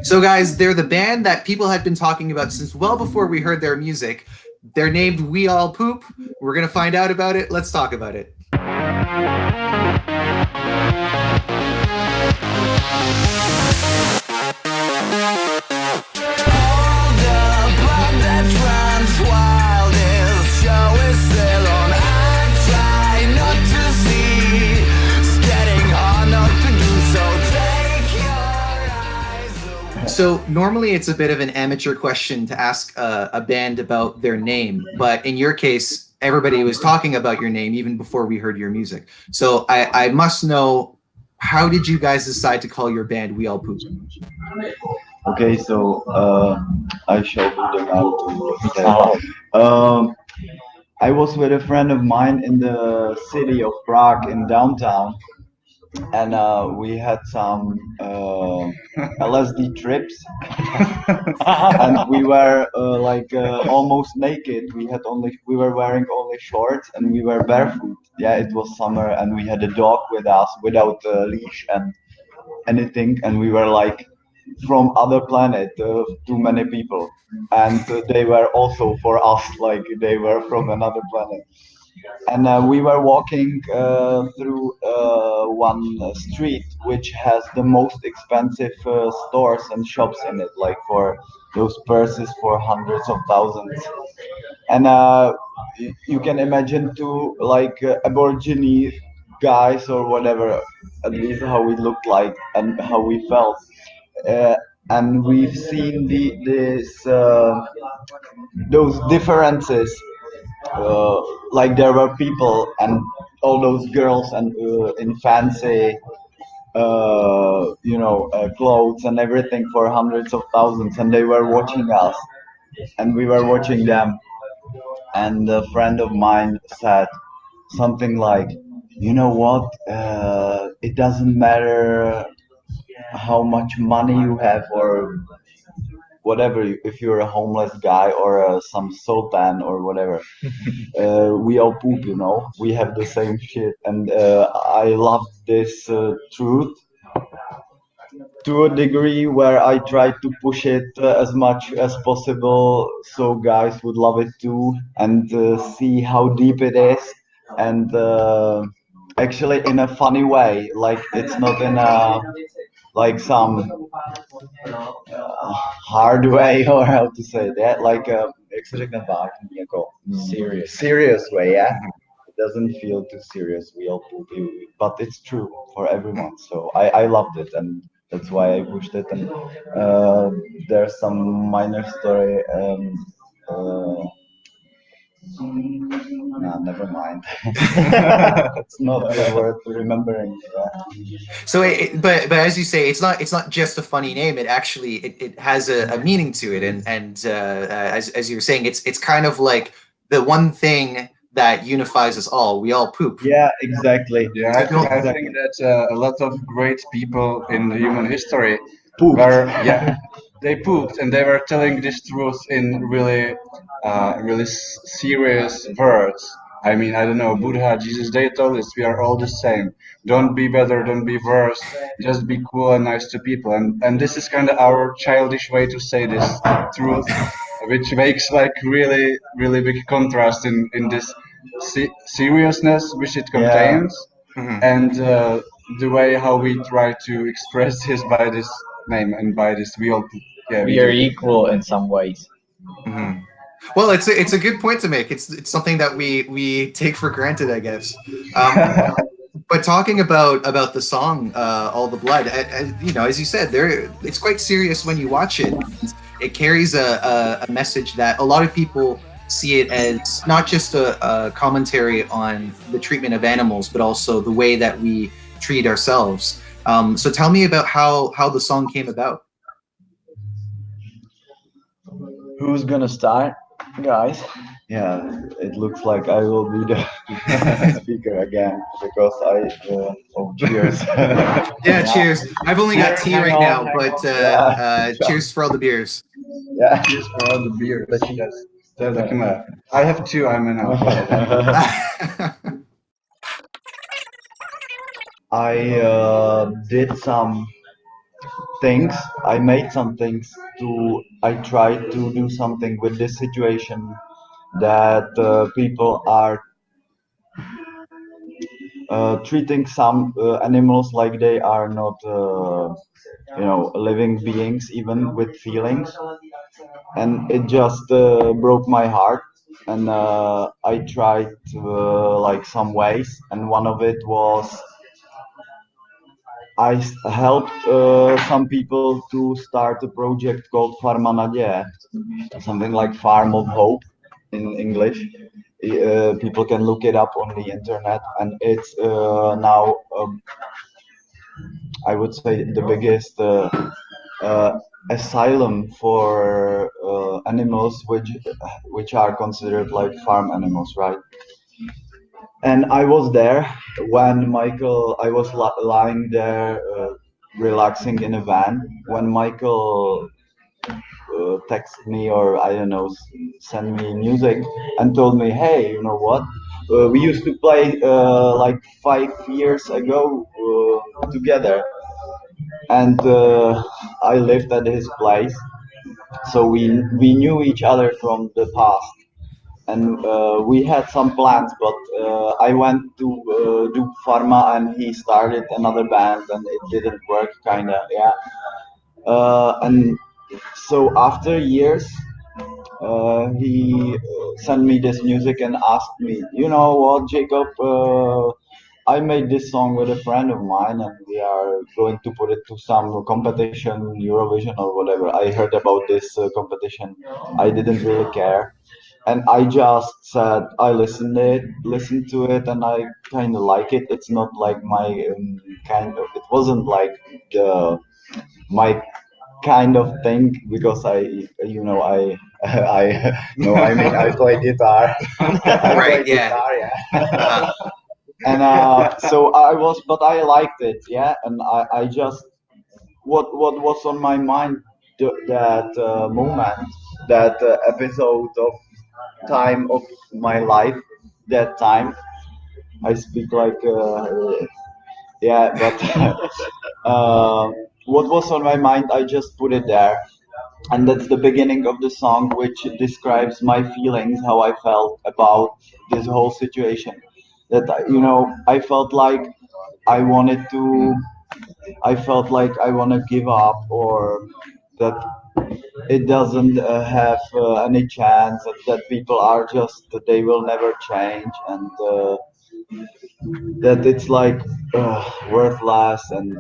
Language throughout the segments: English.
So, guys, they're the band that people had been talking about since well before we heard their music. They're named We All Poop. We're going to find out about it. Let's talk about it. So normally it's a bit of an amateur question to ask a band about their name, but in your case, everybody was talking about your name even before we heard your music. So I must know, how did you guys decide to call your band We All Poop? Okay, so I shall do the map to say. I was with a friend of mine in the city of Prague in downtown, and we had some LSD trips, and we were almost naked. We were wearing only shorts, and we were barefoot. Yeah, it was summer, and we had a dog with us without a leash and anything, and we were like from other planet, too many people, and they were also for us like they were from another planet. And we were walking through one street which has the most expensive stores and shops in it, like for those purses for hundreds of thousands. And you can imagine two like aborigine guys or whatever, at least how we looked like and how we felt. uh, and we've seen this those differences, uh, like there were people and all those girls and in fancy clothes and everything for hundreds of thousands, and they were watching us and we were watching them. And a friend of mine said something like, you know what, it doesn't matter how much money you have or whatever, if you're a homeless guy or some sultan or whatever. We all poop, we have the same shit. And I love this truth to a degree where I try to push it as much as possible so guys would love it too, and see how deep it is. And actually in a funny way, like it's not in a like some hard way, or how to say that, like jak se řekne vážný, jako serious way, yeah. It doesn't feel too serious. We all poopy, but it's true for everyone. So I loved it, and that's why I pushed it. And there's some minor story. Nah, never mind. It's not worth remembering. Yeah. So, but as you say, it's not just a funny name. It actually it has a meaning to it, and as you were saying, it's kind of like the one thing that unifies us all. We all poop. Yeah, exactly. Yeah, I think that a lot of great people in human history Pooped. were, yeah, they pooped, and they were telling this truth in really, really serious words. I mean, I don't know, Buddha, Jesus, they told us we are all the same. Don't be better, don't be worse. Just be cool and nice to people. And this is kind of our childish way to say this truth, which makes like really, really big contrast in this seriousness which it contains, and the way how we try to express this by this name and by this we all, yeah, We are equal in some ways. Mhm. Well, it's a good point to make. It's something that we take for granted, I guess. But talking about the song, "All the Blood," as you said, it's quite serious when you watch it. It carries a message that a lot of people see it as not just a commentary on the treatment of animals, but also the way that we treat ourselves. So tell me about how the song came about. Who's gonna start, guys? Yeah, it looks like I will be the speaker again because oh, cheers. Yeah, cheers. I've only got tea right now, but Yeah. cheers for all the beers. Yeah. Cheers for all the beer. I have two. I'm an I did some things. I made some things to. I tried to do something with this situation that people are treating some animals like they are not, living beings, even with feelings. And it just broke my heart. And I tried like some ways, and one of it was helped some people to start a project called Farma Naděje, something like Farm of Hope in English. People can look it up on the internet, and it's now I would say the biggest uh, asylum for animals which are considered like farm animals, right? And I was there when Michael. I was lying there, relaxing in a van when Michael texted me, or I don't know, sent me music and told me, hey, you know what? We used to play like 5 years ago together, and I lived at his place, so we knew each other from the past, and we had some plans, but I went to do pharma, and he started another band, and it didn't work, kind of, yeah. And so after years, he sent me this music and asked me, you know what, Jacob, I made this song with a friend of mine, and we are going to put it to some competition, Eurovision or whatever. I heard about this competition. I didn't really care, and I just said I listened to it, and I kind of like it. It's not like my kind of. It wasn't like the my kind of thing, because I I no, I mean, I play guitar. I Right. play Yeah. guitar, yeah. Uh-huh. And so but I liked it, yeah. And I just what was on my mind, that moment, that episode of time of my life, that time. I speak like yeah, but uh, what was on my mind, I just put it there, and that's the beginning of the song, which describes my feelings, how I felt about this whole situation. That I felt like I wanted to, I felt like I want to give up, or that it doesn't have any chance, that people are just, that they will never change, and that it's like worthless, and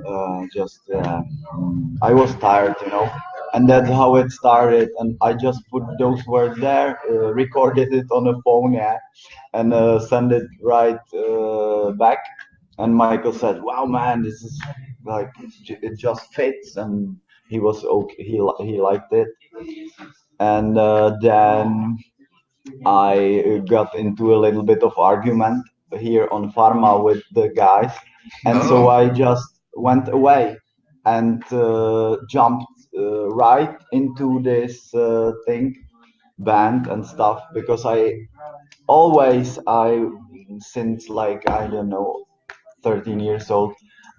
just I was tired, and that's how it started. And I just put those words there, recorded it on a phone, yeah, and send it right back. And Michael said, "Wow, man, this is like it just fits," and he was okay. He liked it, and then I got into a little bit of argument here on Pharma with the guys, and so Oh. I just went away and jumped right into this thing, band and stuff, because I since like I don't know 13 years old,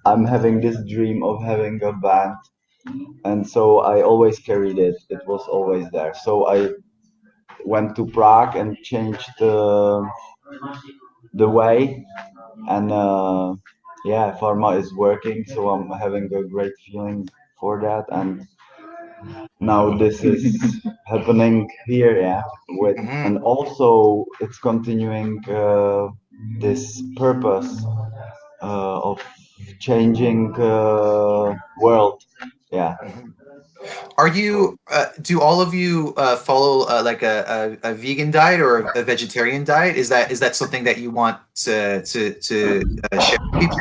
I'm having this dream of having a band, and so I always carried it. It was always there. So I went to Prague and changed the way, and yeah, pharma is working, so I'm having a great feeling for that. And now this is happening here, yeah, with, Hmm. and also it's continuing this purpose of changing world, yeah. Are you? Do all of you follow like a vegan diet or a vegetarian diet? Is that something that you want to share with people?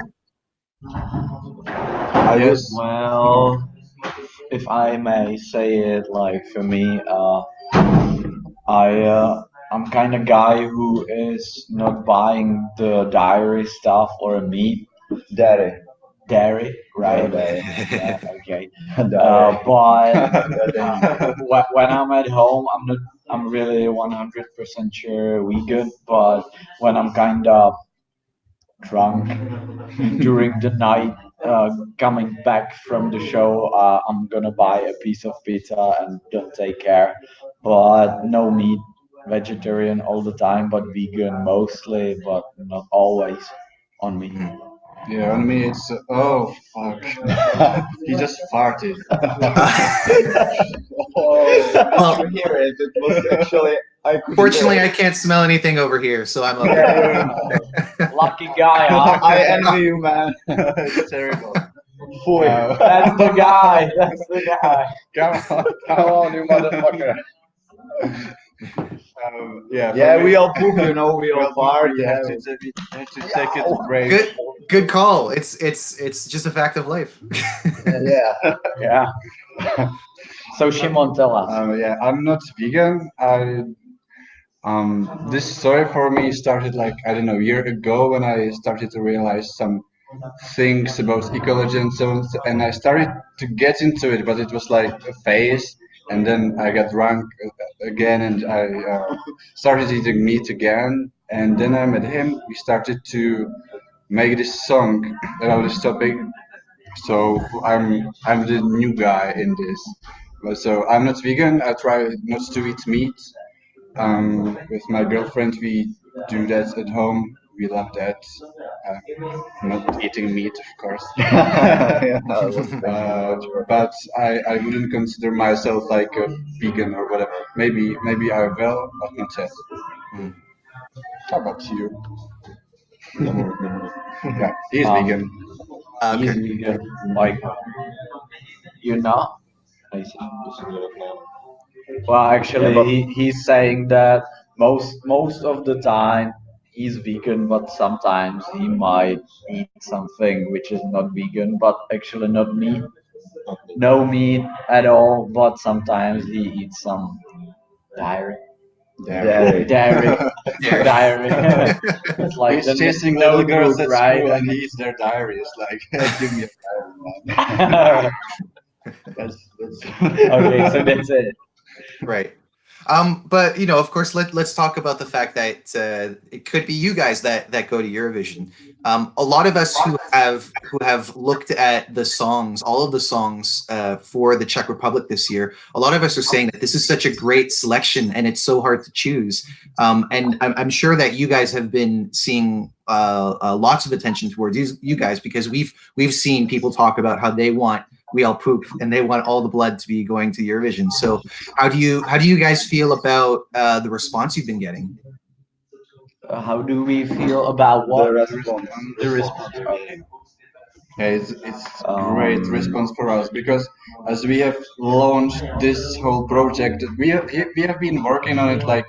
I would, Yes. Well, if I may say it, like for me, I'm kind of guy who is not buying the dairy stuff or meat, dairy. dairy, Yeah, right? dairy. Yeah, okay. Dairy. But when I'm at home, I'm really 100% sure vegan. But when I'm kind of drunk during the night, coming back from the show, I'm gonna buy a piece of pizza and don't take care. But no meat, vegetarian all the time, but vegan mostly, but not always on me. Mhm. Yeah, on me it's oh fuck. He just farted. Oh, did Well, you hear it? It was actually I could hear fortunately, I it. can't smell anything over here, so I'm okay. Yeah, lucky guy, huh? I envy you, man. It's terrible. Fool. That's the guy. That's the guy. Come on, you motherfucker. Yeah, for Yeah, me, we all poop, we all well, fart. you Yeah. have to take it a break. Good call. It's just a fact of life. Yeah. Yeah. So Shimon, tell us. Yeah, I'm not vegan. This story for me started like I don't know a year ago when I started to realize some things about ecology and so on, and I started to get into it, but it was like a phase, and then I got drunk again, and I started eating meat again, and then I met him. We started to make this song about this topic. So I'm the new guy in this. But so I'm not vegan. I try not to eat meat. With my girlfriend, we do that at home. We love that. Not eating meat, of course. Yeah, I was thinking about your. But I wouldn't consider myself like a vegan or whatever. Maybe I will, but not yet. Mm. How about you? No. Yeah, he's Um, vegan. He's Okay. vegan. Like, you know? I see. Well, Yeah, actually, but he's saying that most of the time he's vegan, but sometimes he might eat something which is not vegan, but actually not meat. No meat at all, but sometimes he eats some dairy. There. Dairy. Yeah. Dairy. It's like the He's chasing little no girls food, at right? school and he eats their diaries. Like, give me a diary, man. Okay, That's so that's it. Right. But of course, let's talk about the fact that it could be you guys that go to Eurovision. A lot of us who have looked at the songs, all of the songs for the Czech Republic this year. A lot of us are saying that this is such a great selection, and it's so hard to choose. And I'm sure that you guys have been seeing lots of attention towards you guys, because we've seen people talk about how they want We All Poop and they want all the blood to be going to Eurovision. So how do you guys feel about the response you've been getting? How do we feel about the what? response. The response. Okay. yeah, it's great Um, response for us because as we have launched this whole project, we have been working on it like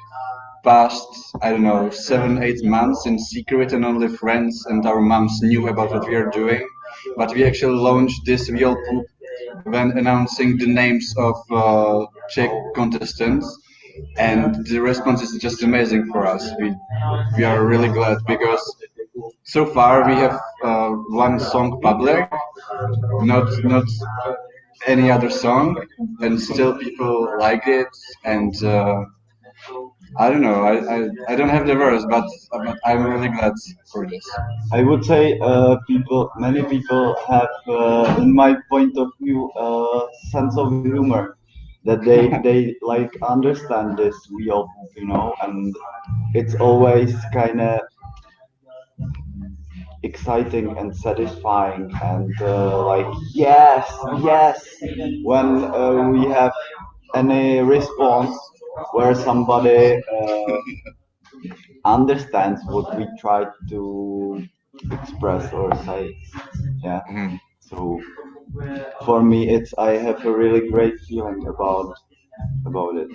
past I don't know 7 8 months in secret, and only friends and our moms knew about what we are doing. But we actually launched this real poop when announcing the names of Czech contestants, and the response is just amazing for us. We are really glad because so far we have one song public, not any other song, and still people like it. And I don't know, I don't have the words, but I'm really glad for this. I would say many people have, in my point of view, a sense of humor that they like understand this real poop, and it's always kind of exciting and satisfying and like yes, yes, when we have any response where somebody understands what we try to express or say. Yeah. Mhm. So for me, it's I have a really great feeling about it.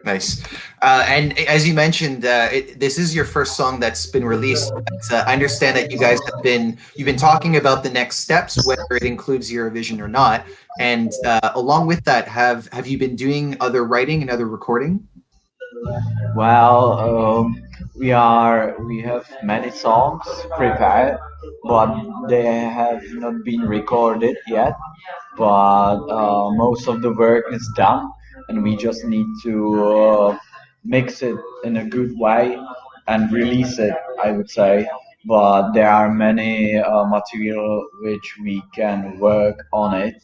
Nice. And as you mentioned, this is your first song that's been released. But, I understand that you've been talking about the next steps, whether it includes Eurovision or not. And along with that, have you been doing other writing and other recording? well, we have many songs prepared, but they have not been recorded yet. But most of the work is done, and we just need to mix it in a good way and release it, I would say. but there are many material which we can work on it,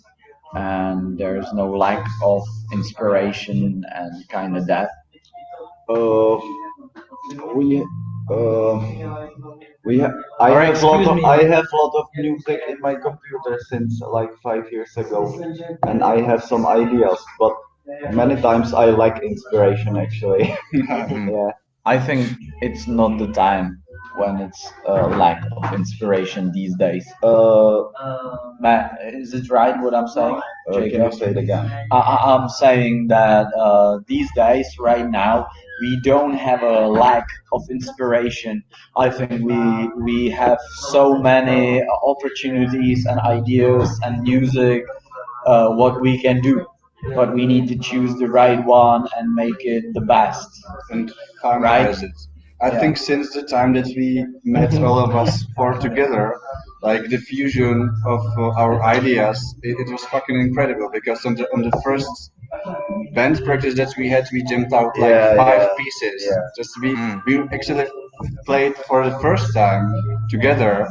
and there's no lack of inspiration and kind of that. Uh, we uh, we ha- I Or have lot excuse of me. I have lot of music in my computer since like 5 years ago, and I have some ideas, but many times I lack inspiration actually. Mhm. Yeah. I think it's not the time when it's a lack of inspiration these days. Uh, Matt, is it right what I'm saying, can you Jacob? say it again? I'm saying that these days, right now, we don't have a lack of inspiration. I think we have so many opportunities and ideas and music, what we can do, but we need to choose the right one and make it the best, And right? finalize it. I Yeah. think since the time that we met all of us four together, like the fusion of our ideas, it was fucking incredible because on the first band practice that we had, we jammed out like Yeah, five yeah, pieces. yeah. Just Mm. we actually played for the first time together,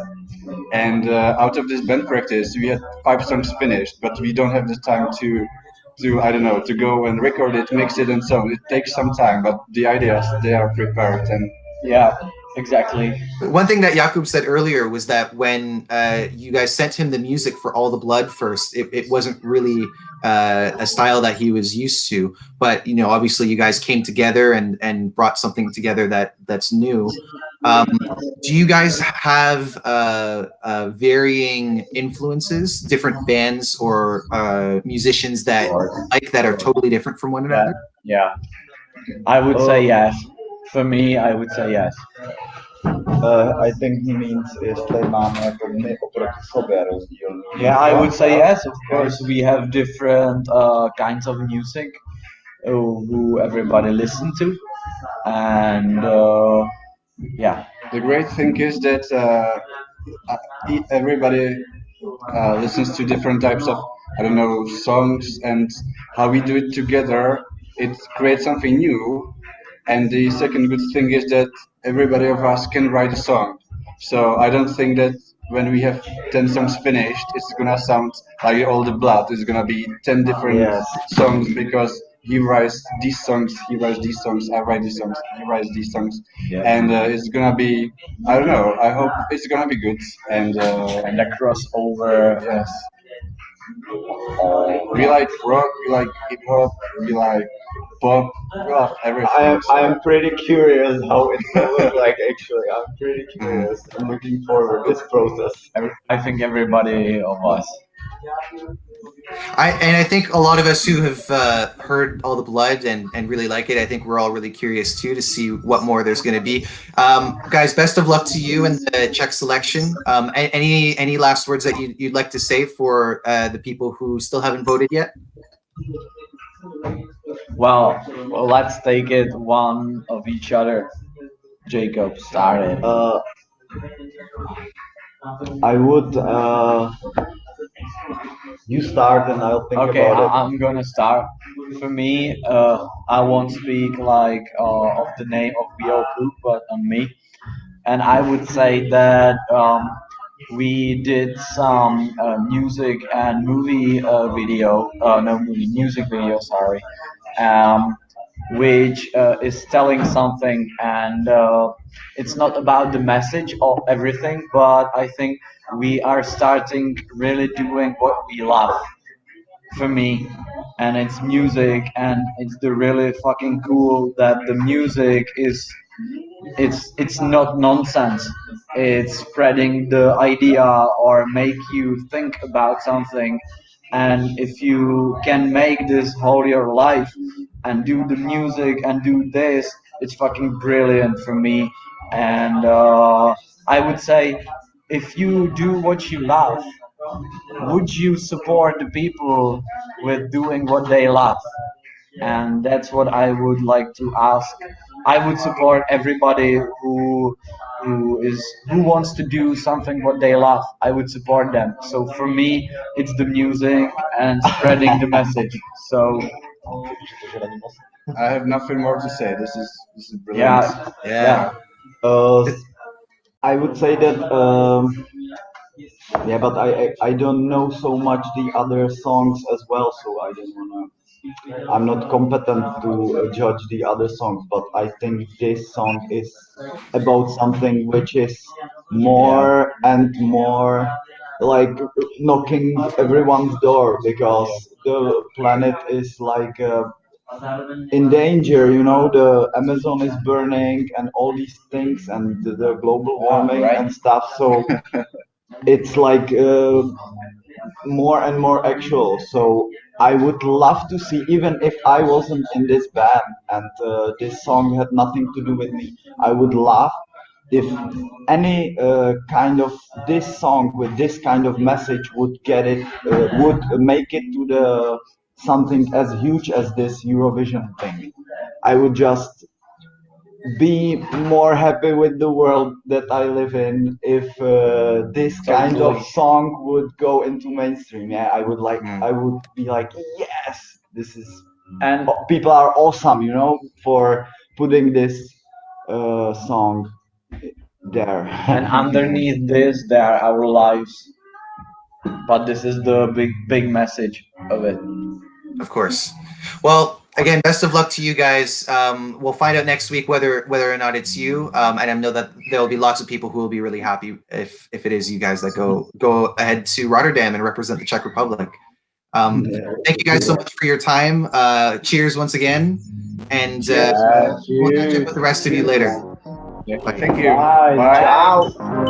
and out of this band practice, we had five songs finished, but we don't have the time to I don't know to go and record it, mix it, and so it takes some time. But the ideas they are prepared, and Yeah, exactly. One thing that Jakub said earlier was that when you guys sent him the music for All the Blood first, it wasn't really a style that he was used to. But you know, obviously, you guys came together and brought something together that's new. Do you guys have varying influences, different bands or musicians that like that are totally different from one Yeah, another? yeah. I would say yes. For me, I would say yes. I think he means jestli máme jako my oproti sobě rozdílný. Yeah, I would say yes. Of course, we have different kinds of music who everybody listen to, and yeah, the great thing is that everybody listens to different types of I don't know songs, and how we do it together, it creates something new. And the second good thing is that everybody of us can write a song. So I don't think that when we have 10 songs finished, it's gonna sound like All the Blood. It's gonna be 10 different Yes. songs because he writes these songs, he writes these songs, I write these songs, he writes these songs, yeah, and it's gonna be I don't know. I hope it's gonna be good. And and the crossover. yes, we like rock, we like hip hop, we like pop, we love everything. I am pretty curious how it will look like actually. I'm pretty Mhm. curious. I'm looking forward to this process. I think everybody of us. I think a lot of us who have heard All the Blood and really like it, I think we're all really curious too to see what more there's going to be. Guys, best of luck to you and the Czech selection. Any last words that you'd like to say for the people who still haven't voted yet? Well, let's take it one of each other. Jacob started. I would you start and I'll think Okay, about it. I'm gonna start. For me, I won't speak like of the name of BO Poop, but on me. And I would say that we did some music and movie video, no movie, music video, sorry, um, which is telling something, and it's not about the message of everything, but I think we are starting really doing what we love for me, and it's music, and it's the really fucking cool that the music is it's not nonsense. It's spreading the idea or make you think about something. And if you can make this whole your life and do the music and do this, it's fucking brilliant for me. And I would say, if you do what you love, would you support the people with doing what they love? And that's what I would like to ask. I would support everybody who wants to do something what they love. I would support them. So for me, it's the music and spreading the message. So I have nothing more to say. This is brilliant. yeah, Yeah. yeah. Uh, I would say that yeah, but I don't know so much the other songs as well, so I don't wanna. I'm not competent to judge the other songs, but I think this song is about something which is Yeah. more and more like knocking everyone's door because the planet is like in danger. You know, the Amazon is burning and all these things, and the global warming Right. and stuff. So it's like more and more actual. So I would love to see, even if I wasn't in this band and this song had nothing to do with me, I would love if any kind of this song with this kind of message would get it, would make it to the something as huge as this Eurovision thing. I would just be more happy with the world that I live in if this kind of Totally. song would go into mainstream. Yeah, I would like, Mm. I would be like, yes, this is, And people are awesome, you know, for putting this song there. and underneath this, there are our lives. But this is the big message of it. Of course. Well, again, best of luck to you guys. We'll find out next week whether or not it's you. And I know that there will be lots of people who will be really happy if it is you guys that go ahead to Rotterdam and represent the Czech Republic. Thank you guys so much for your time. Cheers once again, and Yeah, we'll catch up cheers. with the rest of you later. Thank you. Bye. Bye. Ciao.